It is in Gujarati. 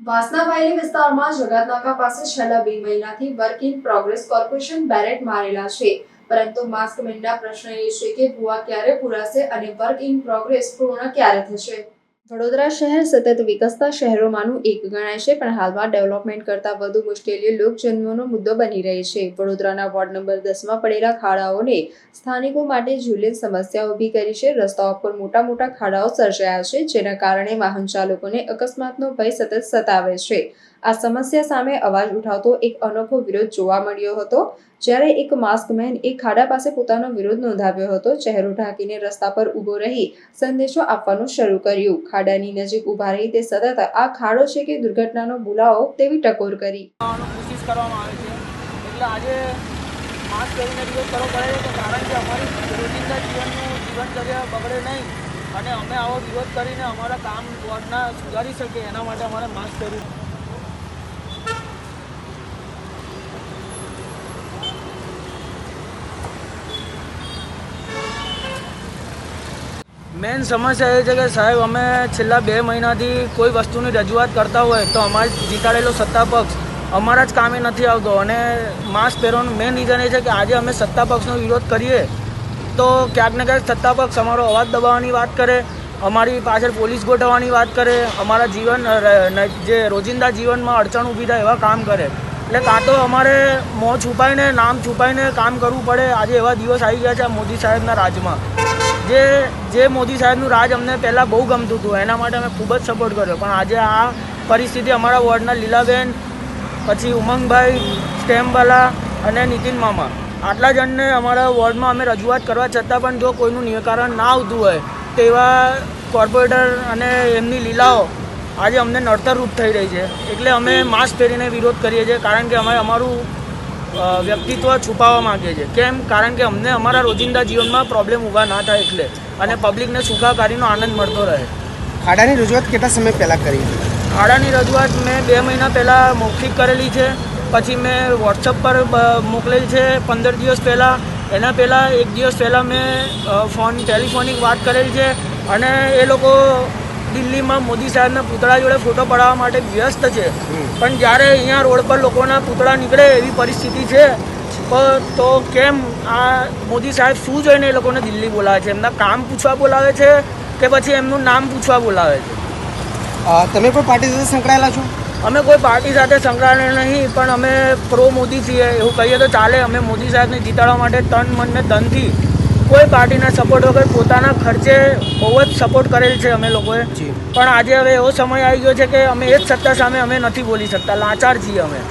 વાસના વાયલી વિસ્તારમાં જગતનાકા પાસે છેલ્લા 2 મહિનાથી વર્ક ઇન પ્રોગ્રેસ કોર્પોરેશન બેરેટ મારેલા છે, પરંતુ માસ્ક મેનના પ્રશ્ન એ છે કે ભૂવા ક્યારે પૂરાશે અને વર્ક ઇન પ્રોગ્રેસ પૂર્ણ ક્યારે થશે। વડોદરા શહેર સતત વિકસતા શહેરોમાંનું એક ગણાય છે, પણ હાલમાં ડેવલપમેન્ટ કરતાં વધુ મુશ્કેલીઓ લોકજન્મનો મુદ્દો બની રહી છે। વડોદરાના વોર્ડ નંબર 10માં પડેલા ખાડાઓને સ્થાનિકો માટે જ્વલંત સમસ્યા ઊભી કરી છે। રસ્તાઓ પર મોટા મોટા ખાડાઓ સર્જાયા છે, જેના કારણે વાહન ચાલકોને અકસ્માતનો ભય સતત સતાવે છે। આ સમસ્યા સામે અવાજ ઉઠાવતો એક અનોખો વિરોધ જોવા મળ્યો હતો, જ્યારે એક માસ્ક મેન એક ખાડા પાસે પોતાનો વિરોધ નોંધાવ્યો હતો। ચહેરો ઢાંકીને રસ્તા પર ઊભો રહી સંદેશો આપવાનું શરૂ કર્યું। ખાડાની નજીક ઊભા રહી તે સતત આ ખાડો છે કે દુર્ઘટનાનો બોલાવો તેવી ટકોર કરી। કોશિશ કરવામાં આવે છે, એટલે આજે માસ્ક પહેરીને વિરોધ કરવો પડે છે, કારણ કે અમારી રોજિંદા જીવનચર્યા બગડે નહીં અને અમે આવો વિરોધ કરીને અમારા કામ વોર્ડના સુધારી શકીએ, એના માટે અમારે માસ્ક પહેરવું। મેન સમસ્યા એ છે કે સાહેબ, અમે છેલ્લા 2 મહિનાથી કોઈ વસ્તુની રજૂઆત કરતા હોય તો અમારી જીતાડેલો સત્તા પક્ષ અમારા જ કામે નથી આવતો, અને માસ્ક પહેરવાનું મેન રીઝન એ છે કે આજે અમે સત્તા પક્ષનો વિરોધ કરીએ તો ક્યાંક ને ક્યાંક સત્તા પક્ષ અમારો અવાજ દબાવવાની વાત કરે, અમારી પાછળ પોલીસ ગોઠવવાની વાત કરે, અમારા જે રોજિંદા જીવનમાં અડચણ ઊભી થાય એવા કામ કરે। એટલે કાં તો અમારે મોં છુપાઈને નામ છુપાઈને કામ કરવું પડે। આજે એવા દિવસ આવી ગયા છે મોદી સાહેબના રાજમાં, જે મોદી સાહેબનું રાજ અમને પહેલાં બહુ ગમતું હતું, એના માટે અમે ખૂબ જ સપોર્ટ કર્યો, પણ આજે આ પરિસ્થિતિ અમારા વોર્ડના લીલાબેન, પછી ઉમંગભાઈ, સ્ટેમ્પવાલા અને નીતિન મામા, આટલા જણને અમારા વોર્ડમાં અમે રજૂઆત કરવા છતાં પણ જો કોઈનું નિરાકરણ ના આવતું હોય તો એવા કોર્પોરેટર અને એમની લીલાઓ આજે અમને નડતરરૂપ થઈ રહી છે। એટલે અમે માસ્ક પહેરીને વિરોધ કરીએ છીએ, કારણ કે અમે અમારું વ્યક્તિત્વ છુપાવવા માગીએ છીએ। કેમ? કારણ કે અમને અમારા રોજિંદા જીવનમાં પ્રોબ્લેમ ઊભા ના થાય એટલે, અને પબ્લિકને સુખાકારીનો આનંદ મળતો રહે। ખાડાની રજૂઆત કેટલા સમય પહેલાં કરી? ખાડાની રજૂઆત મેં 2 મહિના પહેલાં મૌખિક કરેલી છે, પછી મેં વોટ્સઅપ પર મોકલેલી છે 15 દિવસ પહેલાં, એના પહેલાં 1 દિવસ પહેલાં મેં ટેલિફોનિક વાત કરેલી છે, અને એ લોકો દિલ્હીમાં મોદી સાહેબના પૂતળા જોડે ફોટો પડાવવા માટે વ્યસ્ત છે, પણ જ્યારે અહીંયા રોડ પર લોકોના પૂતળા નીકળે એવી પરિસ્થિતિ છે તો કેમ આ મોદી સાહેબ શું જોઈને એ લોકોને દિલ્હી બોલાવે છે? એમના કામ પૂછવા બોલાવે છે કે પછી એમનું નામ પૂછવા બોલાવે છે? તમે કોઈ પાર્ટી સાથે સંકળાયેલા છો? અમે કોઈ પાર્ટી સાથે સંકળાયેલા નહીં, પણ અમે પ્રો મોદી છીએ એવું કહીએ તો ચાલે। અમે મોદી સાહેબને જીતાડવા માટે તન મન ને ધનથી, કોઈ પાર્ટીના સપોર્ટ વગર પોતાના ખર્ચે બહુ જ સપોર્ટ કરેલ છે અમે લોકોએ। પણ આજે હવે એવો સમય આવી ગયો છે કે અમે એ જ સત્તા સામે અમે નથી બોલી શકતા, લાચાર છીએ અમે।